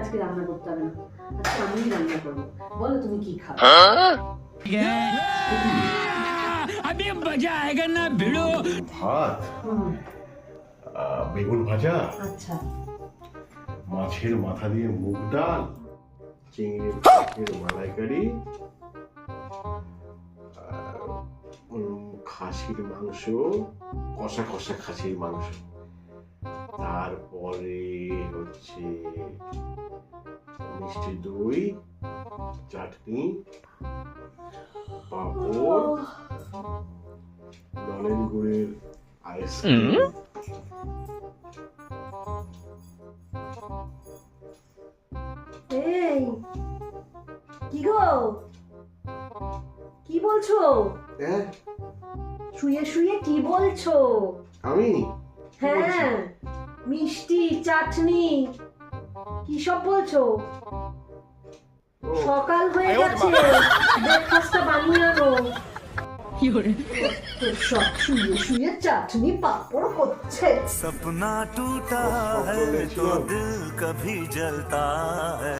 আজকে রান্না করতে হবে না, আজকে আমিই রান্না করবো। বলো তুমি কি খাবে? अभी मजा आएगा ना भिड़ो। ভাত, হুম, বেগুন ভাজা, আচ্ছা। মাছের মাথা দিয়ে মুগ ডাল, চিংড়ির মাছের মালাইকারি, খাসির মাংস, কষা কষা খাসির মাংস, তারপরে হচ্ছে মিষ্টি দই, চাটনি, পাঁপড়, নলেন গুড়ের আইসক্রিম, এই কি গো, কি বলছো? হ্যাঁ শুয়ে শুয়ে কি বলছো? আমি হ্যাঁ, মিষ্টি, চাটনি, কি সব বলছো? ও, সকাল হয়ে গেছে, ব্রেকফাস্টটা বানিয়ে আনো। সব শুয়ে শুয়ে চাটনি পাঁপড় করছে। सपना टूटा है तो दिल कभी जलता है।